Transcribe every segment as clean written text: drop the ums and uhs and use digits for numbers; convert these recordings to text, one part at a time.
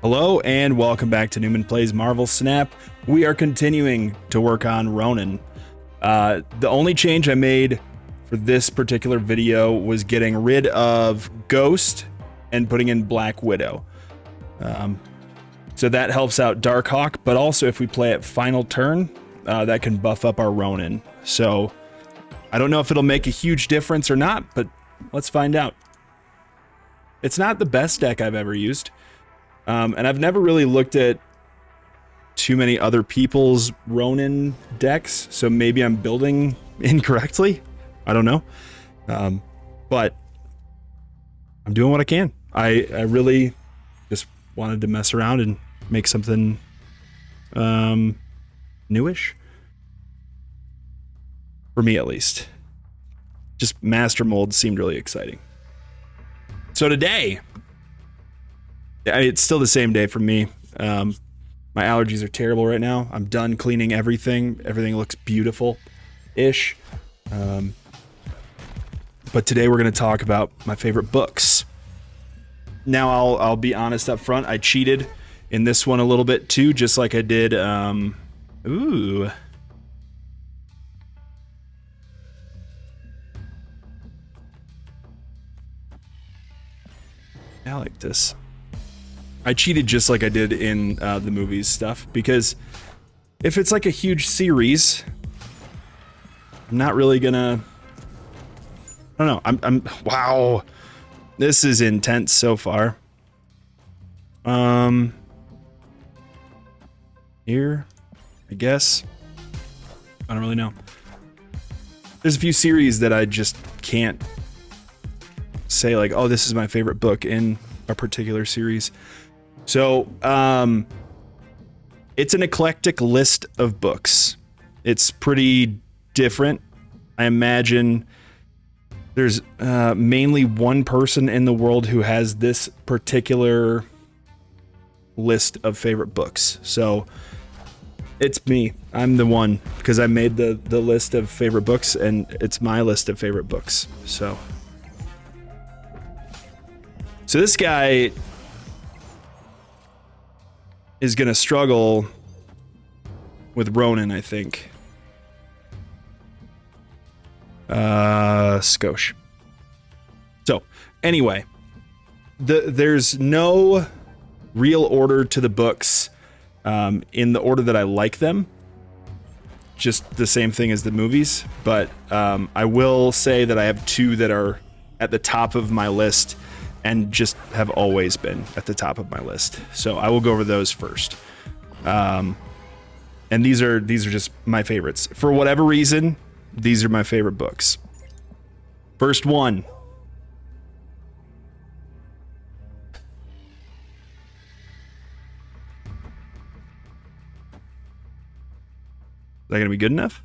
Hello and welcome back to Newman Plays Marvel Snap. We are continuing to work on Ronan. The only change I made for this particular video was getting rid of Ghost and putting in Black Widow. So that helps out Darkhawk, but also if we play at final turn, that can buff up our Ronan. So I don't know if it'll make a huge difference or not, but let's find out. It's not the best deck I've ever used. And I've never really looked at too many other people's Ronan decks, so maybe I'm building incorrectly. I don't know. But I'm doing what I can. I really just wanted to mess around and make something newish. For me, at least. Just master mold seemed really exciting. So today, it's still the same day for me. My allergies are terrible right now. I'm done cleaning everything. Everything looks beautiful-ish. But today we're going to talk about my favorite books. Now, I'll be honest up front. I cheated in this one a little bit too, just like I did. Ooh. I like this. I cheated just like I did in the movies stuff, because if it's like a huge series, I'm not really gonna, I don't know, wow, this is intense so far. Here, I guess, I don't really know. There's a few series that I just can't say like, oh, this is my favorite book in a particular series. So, it's an eclectic list of books. It's pretty different. I imagine there's mainly one person in the world who has this particular list of favorite books. So, it's me. I'm the one, because I made the list of favorite books, and it's my list of favorite books. So this guy is going to struggle with Ronan, I think. Skosh. So, anyway, there's no real order to the books in the order that I like them. Just the same thing as the movies. But I will say that I have two that are at the top of my list and just have always been at the top of my list. So I will go over those first. And these are just my favorites. For whatever reason, these are my favorite books. First one. Is that gonna be good enough?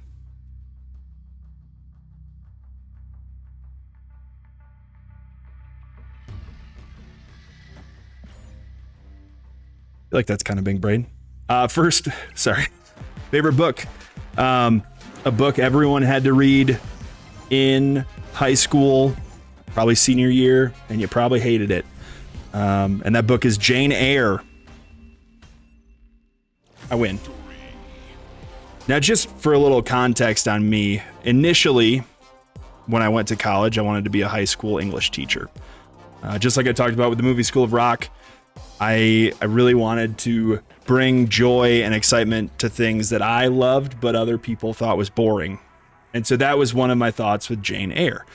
I feel like that's kind of big brain. First, sorry. Favorite book. A book everyone had to read in high school, probably senior year, and you probably hated it. And that book is Jane Eyre. I win. Now, just for a little context on me, initially, when I went to college, I wanted to be a high school English teacher. Just like I talked about with the movie School of Rock, I really wanted to bring joy and excitement to things that I loved, but other people thought was boring. And so that was one of my thoughts with Jane Eyre.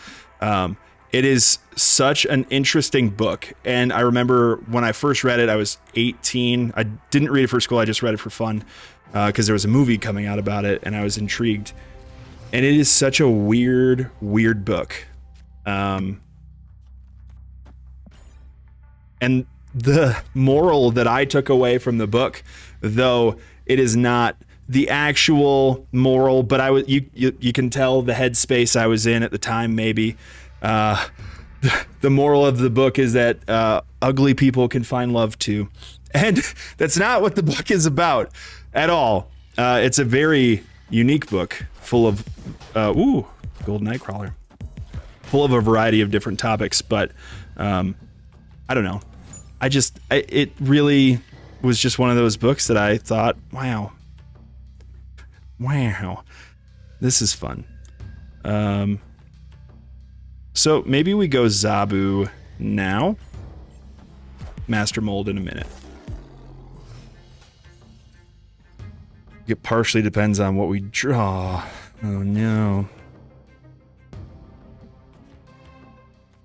It is such an interesting book. And I remember when I first read it, I was 18. I didn't read it for school. I just read it for fun because there was a movie coming out about it and I was intrigued. And it is such a weird book. And the moral that I took away from the book, though it is not the actual moral, but you can tell the headspace I was in at the time, maybe. The moral of the book is that ugly people can find love too. And that's not what the book is about at all. It's a very unique book full of, Gold Nightcrawler. Full of a variety of different topics, but I don't know. It really was just one of those books that I thought, wow, this is fun. So maybe we go Zabu now. Master Mold in a minute. It partially depends on what we draw. Oh no.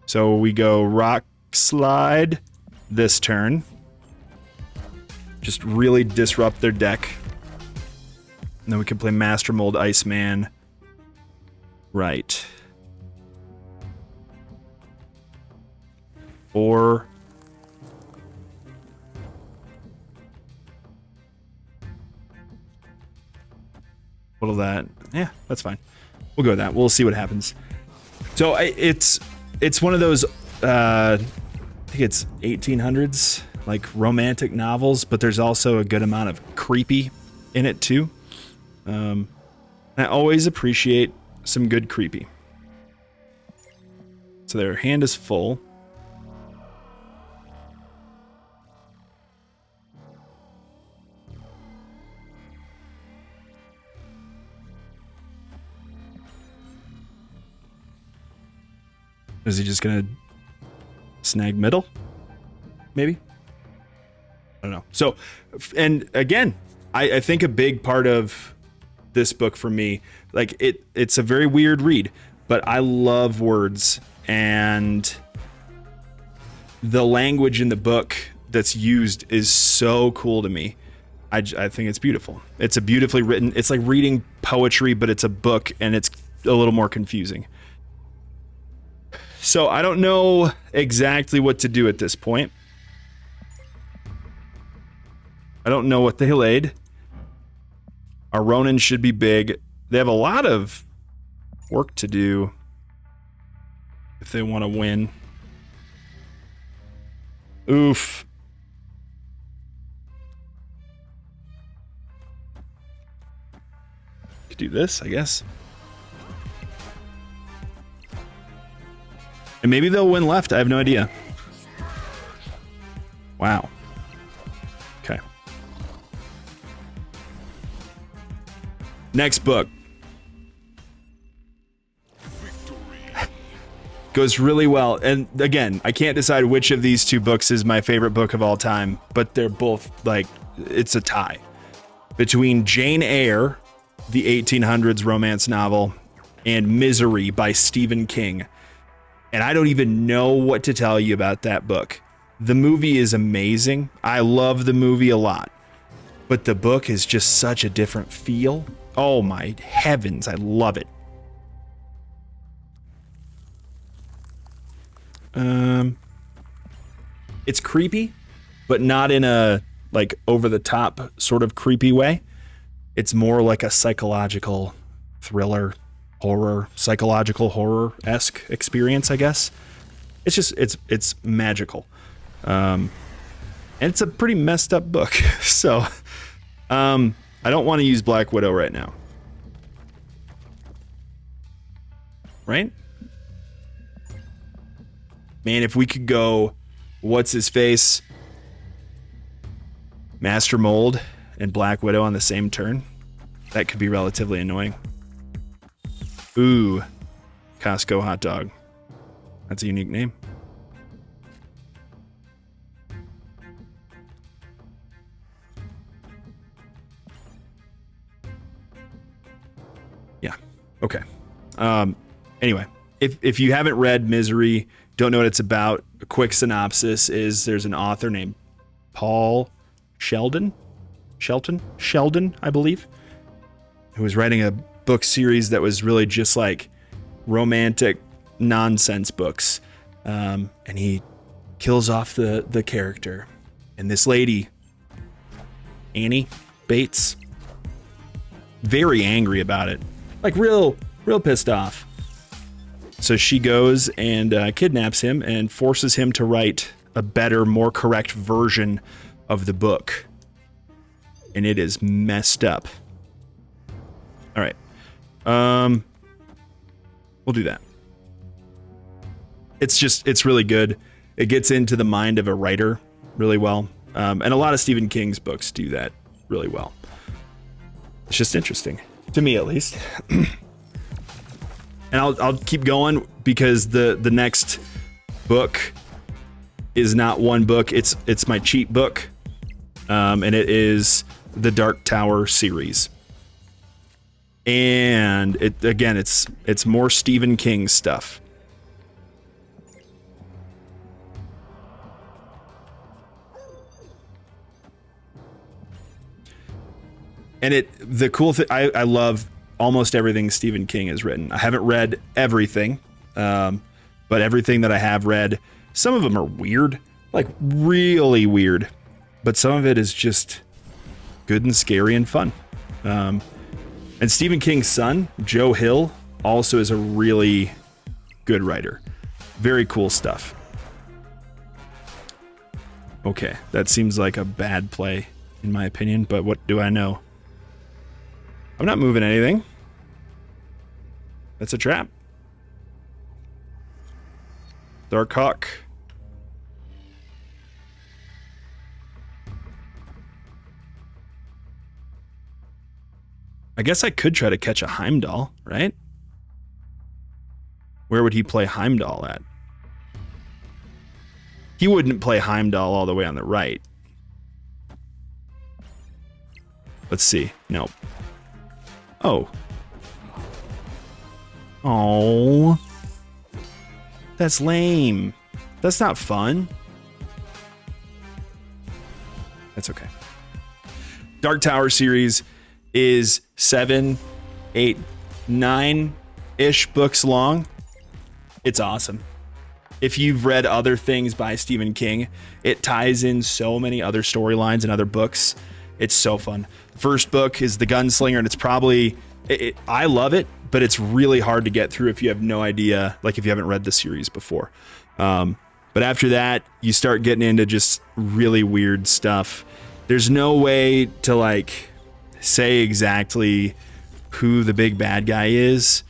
So we go Rockslide this turn. Just really disrupt their deck. And then we can play Master Mold Iceman. Right. Or what'll that? Yeah, that's fine. We'll go with that. We'll see what happens. So it's one of those I think it's 1800s like romantic novels, but there's also a good amount of creepy in it too. I always appreciate some good creepy. So their hand is full. Is he just gonna snag middle? Maybe? I don't know. So, and again, I think a big part of this book for me, like it's a very weird read, but I love words, and the language in the book that's used is so cool to me. I think it's beautiful. It's a beautifully written, it's like reading poetry, but it's a book and it's a little more confusing. So I don't know exactly what to do at this point. I don't know what they laid. Our Ronin should be big. They have a lot of work to do if they want to win. Oof. Could do this, I guess. And maybe they'll win left. I have no idea. Wow. Okay. Next book. Goes really well. And again, I can't decide which of these two books is my favorite book of all time, but they're both like, it's a tie between Jane Eyre, the 1800s romance novel, and Misery by Stephen King. And I don't even know what to tell you about that book. The movie is amazing. I love the movie a lot. But the book is just such a different feel. Oh my heavens, I love it. It's creepy, but not in a like over the top sort of creepy way. It's more like a psychological thriller. Horror, psychological horror-esque experience, I guess. It's just, it's magical. And it's a pretty messed up book. So, I don't want to use Black Widow right now. Right? Man, if we could go, what's his face? Master Mold and Black Widow on the same turn, that could be relatively annoying. Ooh, Costco hot dog. That's a unique name. Yeah. Okay. Anyway, if you haven't read Misery, don't know what it's about, a quick synopsis is there's an author named Paul Sheldon, I believe, who was writing a book series that was really just like romantic nonsense books, and he kills off the character, and this lady Annie Bates, very angry about it, like real pissed off. So she goes and kidnaps him and forces him to write a better, more correct version of the book, and it is messed up. All right. We'll do that. It's really good. It gets into the mind of a writer really well. And a lot of Stephen King's books do that really well. It's just interesting, to me at least. And I'll keep going because the next book is not one book. It's my cheat book, and it is the Dark Tower series. And it's more Stephen King stuff. And the cool thing, I love almost everything Stephen King has written. I haven't read everything, but everything that I have read, some of them are weird, like really weird, but some of it is just good and scary and fun. And Stephen King's son, Joe Hill, also is a really good writer. Very cool stuff. Okay, that seems like a bad play in my opinion, but what do I know? I'm not moving anything. That's a trap. Darkhawk. I guess I could try to catch a Heimdall, right? Where would he play Heimdall at? He wouldn't play Heimdall all the way on the right. Let's see. Nope. Oh. Oh. That's lame. That's not fun. That's okay. Dark Tower series is 7, 8, 9-ish books long. It's awesome. If you've read other things by Stephen King, it ties in so many other storylines and other books. It's so fun. First book is The Gunslinger, and it's probably, I love it, but it's really hard to get through if you have no idea, like if you haven't read the series before. But after that, you start getting into just really weird stuff. There's no way to like say exactly who the big bad guy is,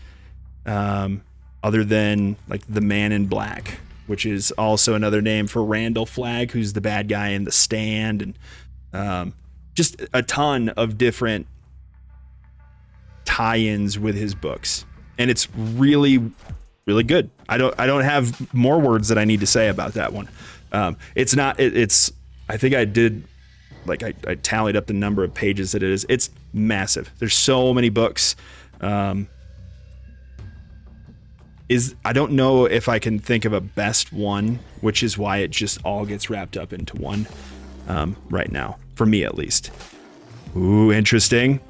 other than like the Man in Black, which is also another name for Randall Flagg, who's the bad guy in The Stand, and just a ton of different tie-ins with his books, and it's really, really good. I don't have more words that I need to say about that one. It's not. It's. I think I did. Like I tallied up the number of pages that it is. It's massive. There's so many books. I don't know if I can think of a best one, which is why it just all gets wrapped up into one right now, for me at least. Ooh, interesting.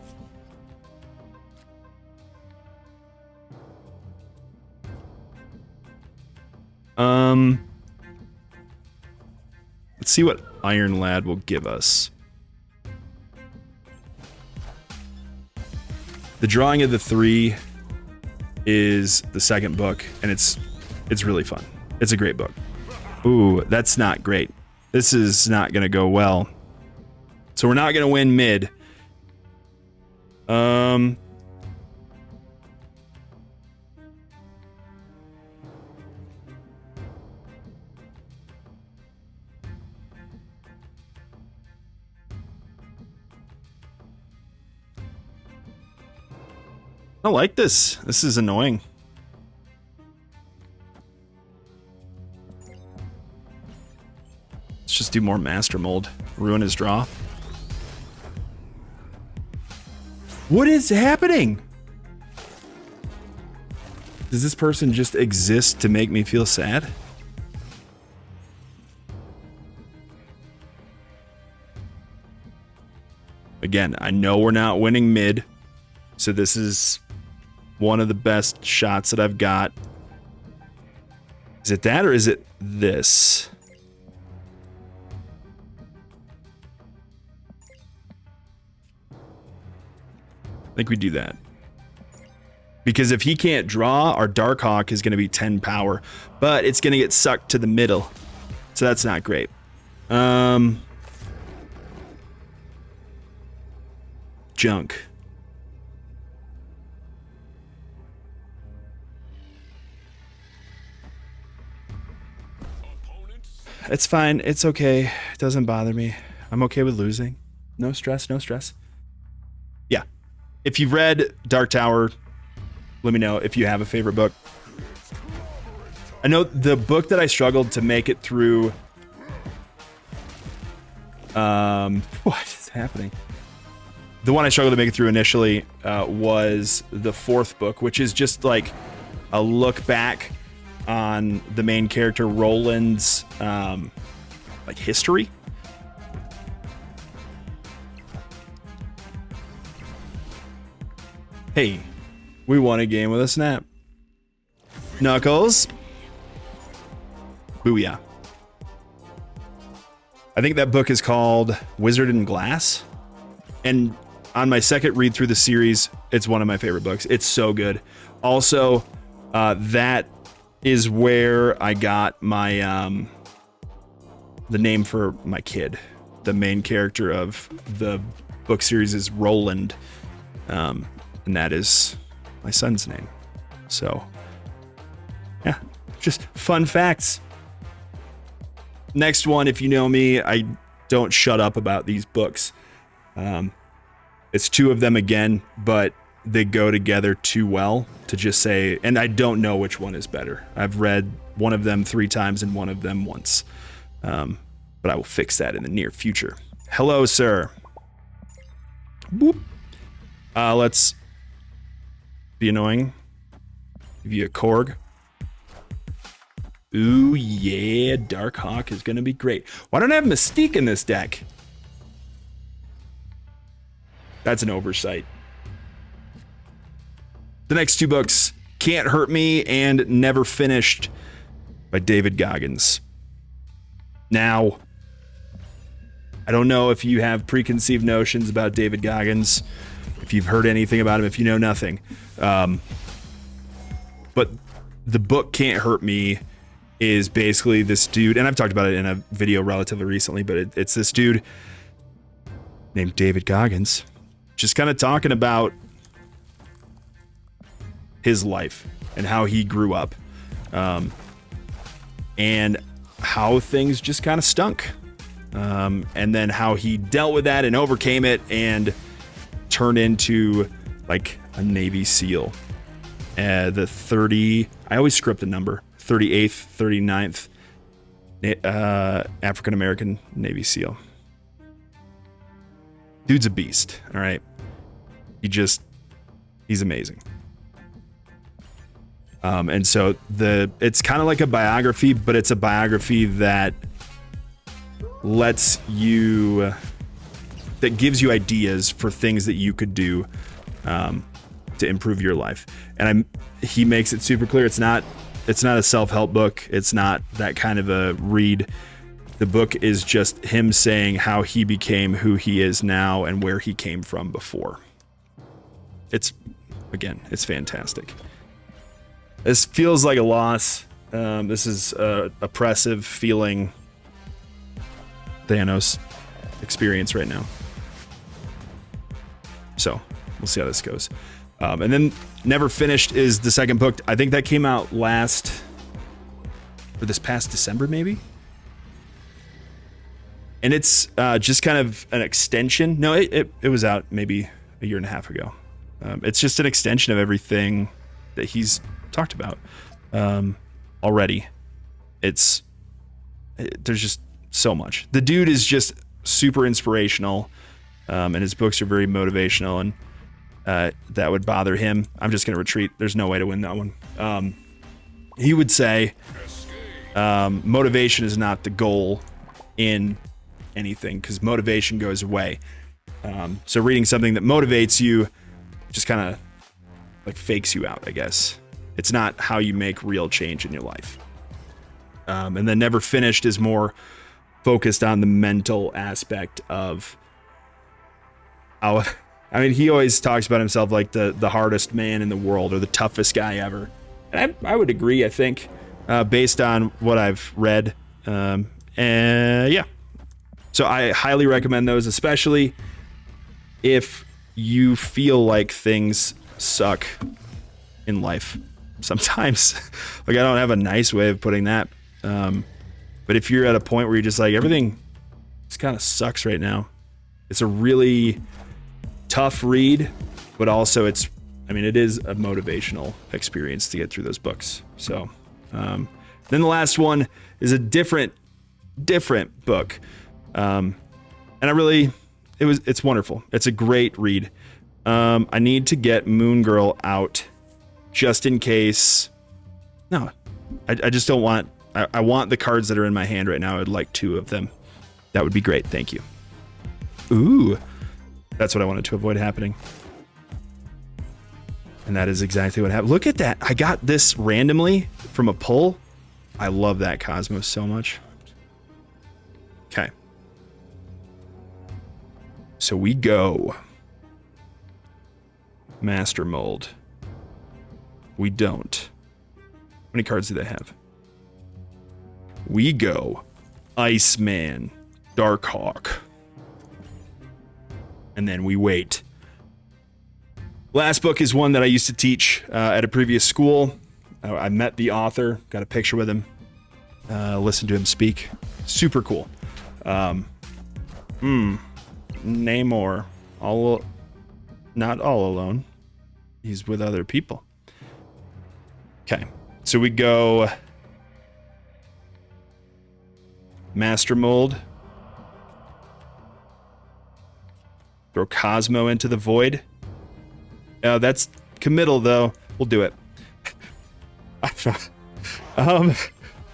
Let's see what Iron Lad will give us. The Drawing of the Three is the second book, and it's really fun. It's a great book. Ooh, that's not great. This is not going to go well. So we're not going to win mid. I don't like this. This is annoying. Let's just do more master mold. Ruin his draw. What is happening? Does this person just exist to make me feel sad? Again, I know we're not winning mid, so this is one of the best shots that I've got. Is it that or is it this? I think we do that. Because if he can't draw, our Darkhawk is going to be 10 power, but it's going to get sucked to the middle. So that's not great. Junk. It's fine. It's okay. It doesn't bother me. I'm okay with losing. No stress, no stress. Yeah. If you've read Dark Tower, let me know if you have a favorite book. I know the book that I struggled to make it through. What is happening? The one I struggled to make it through initially was the fourth book, which is just like a look back on the main character Roland's like history. Hey, we won a game with a snap. Knuckles. Booyah. I think that book is called Wizard in Glass. And on my second read through the series, it's one of my favorite books. It's so good. Also, that is where I got my the name for my kid. The main character of the book series is Roland, and that is my son's name. So, yeah, just fun facts. Next one, if you know me, I don't shut up about these books. It's two of them again, but they go together too well to just say, and I don't know which one is better. I've read one of them 3 times and one of them once. But I will fix that in the near future. Hello, sir. Boop. Let's be annoying. Give you a Korg. Ooh, yeah, Darkhawk is going to be great. Why don't I have Mystique in this deck? That's an oversight. The next 2 books, Can't Hurt Me and Never Finished by David Goggins. Now, I don't know if you have preconceived notions about David Goggins, if you've heard anything about him, if you know nothing. But the book Can't Hurt Me is basically this dude, and I've talked about it in a video relatively recently, but it's this dude named David Goggins, just kind of talking about his life and how he grew up, and how things just kind of stunk, and then how he dealt with that and overcame it and turned into like a Navy SEAL. The 30, I always script a number, 38th, 39th African American Navy SEAL. Dude's a beast, all right? He's amazing. And so it's kind of like a biography, but it's a biography that that gives you ideas for things that you could do to improve your life. And he makes it super clear. It's not a self-help book. It's not that kind of a read. The book is just him saying how he became who he is now and where he came from before. It's fantastic. This feels like a loss. This is a oppressive feeling Thanos experience right now. So we'll see how this goes. And then Never Finished is the second book. I think that came out this past December, maybe. And it's just kind of an extension. No, it was out maybe a year and a half ago. It's just an extension of everything that he's talked about already. There's just so much. The dude is just super inspirational, and his books are very motivational, and that would bother him. I'm just going to retreat. There's no way to win that one. He would say motivation is not the goal in anything, because motivation goes away. So reading something that motivates you just kind of like fakes you out, I guess. It's not how you make real change in your life. And then Never Finished is more focused on the mental aspect of how, I mean, he always talks about himself like the hardest man in the world or the toughest guy ever. And I would agree, I think, based on what I've read. And yeah. So I highly recommend those, especially if you feel like things suck in life sometimes. Like, I don't have a nice way of putting that. But if you're at a point where you're just like, everything just kind of sucks right now, it's a really tough read, but also it is a motivational experience to get through those books. So then the last one is a different book. And it's wonderful. It's a great read. I need to get Moon Girl out just in case. No, I just don't want, I want the cards that are in my hand right now. I'd like 2 of them. That would be great. Thank you. Ooh, that's what I wanted to avoid happening. And that is exactly what happened. Look at that. I got this randomly from a pull. I love that Cosmo so much. Okay. So we go. Master Mold. We don't. How many cards do they have? We go. Iceman. Darkhawk. And then we wait. Last book is one that I used to teach at a previous school. I met the author, got a picture with him, listened to him speak. Super cool. Namor, not all alone. He's with other people. Okay, so we go Master Mold. Throw Cosmo into the void. That's committal, though. We'll do it.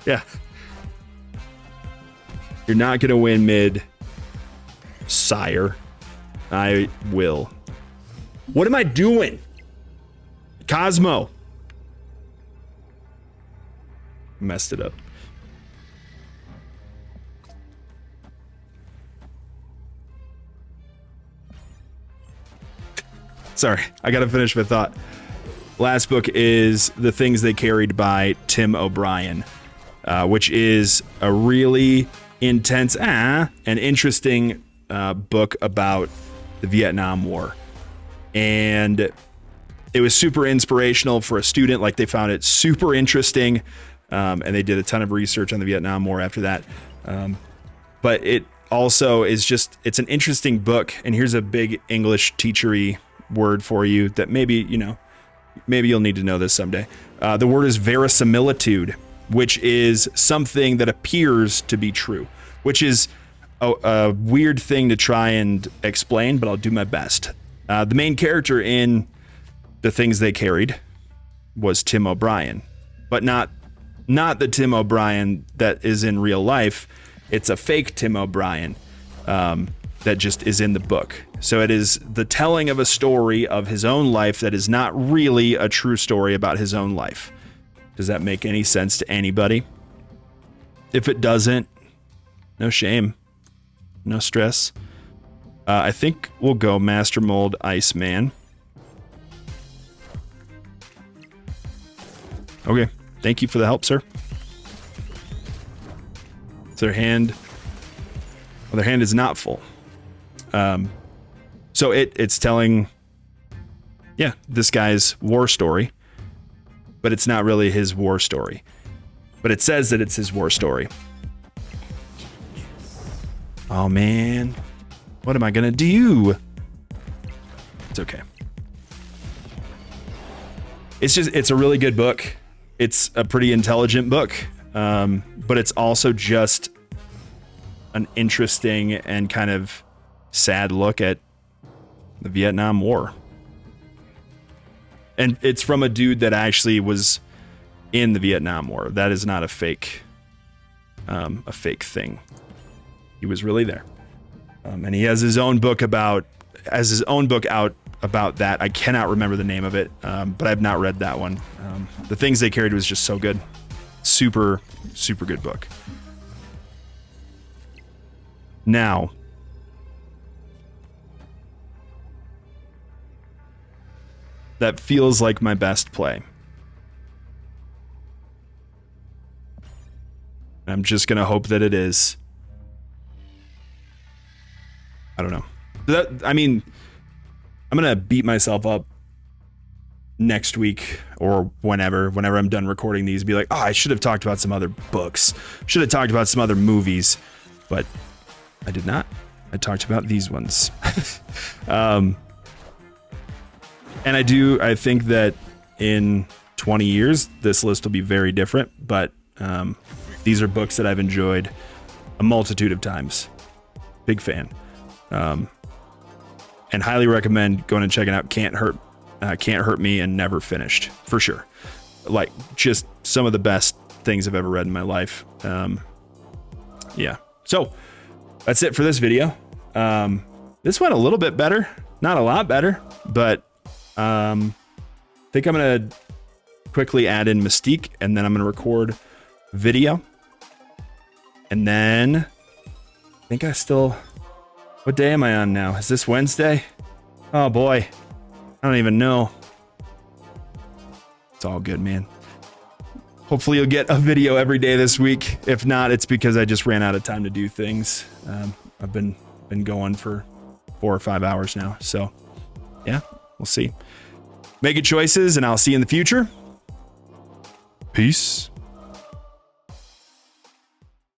Yeah. You're not gonna win mid, sire. I will. What am I doing? Cosmo. Messed it up. Sorry, I gotta finish my thought. Last book is The Things They Carried by Tim O'Brien, which is a really intense and interesting book about the Vietnam War. And it was super inspirational for a student. Like, they found it super interesting, and they did a ton of research on the Vietnam War after that. But it also is just, it's an interesting book. And here's a big English teachery word for you that maybe you'll need to know this someday. The word is verisimilitude, which is something that appears to be true, which is a weird thing to try and explain, but I'll do my best. The main character in The Things They Carried was Tim O'Brien, but not the Tim O'Brien that is in real life. It's a fake Tim O'Brien that just is in the book. So it is the telling of a story of his own life that is not really a true story about his own life. Does that make any sense to anybody? If it doesn't, no shame, no stress. I think we'll go Master Mold Iceman. Okay, thank you for the help, sir. So their hand is not full. So it's telling, this guy's war story, but it's not really his war story. But it says that it's his war story. Oh man, what am I gonna do? It's okay. It's a really good book. It's a pretty intelligent book, but it's also just an interesting and kind of sad look at the Vietnam War. And it's from a dude that actually was in the Vietnam War. That is not a fake thing. He was really there. And he has his own book out about that. I cannot remember the name of it, but I've not read that one. The Things They Carried was just so good. Super, super good book. Now, that feels like my best play. I'm just going to hope that it is. I don't know. I'm going to beat myself up next week or whenever I'm done recording these, be like, oh, I should have talked about some other books, should have talked about some other movies, but I did not. I talked about these ones. And I think that in 20 years, this list will be very different, but these are books that I've enjoyed a multitude of times. Big fan. And highly recommend going and checking out Can't Hurt Me and Never Finished, for sure. Like, just some of the best things I've ever read in my life. Yeah. So that's it for this video. This went a little bit better, not a lot better, but I think I'm gonna quickly add in Mystique, and then I'm gonna record video, and then I think what day am I on now? Is this Wednesday? Oh boy, I don't even know. It's all good, man. Hopefully you'll get a video every day this week. If not, it's because I just ran out of time to do things. I've been going for 4 or 5 hours now. So yeah, we'll see. Make good choices, and I'll see you in the future. Peace.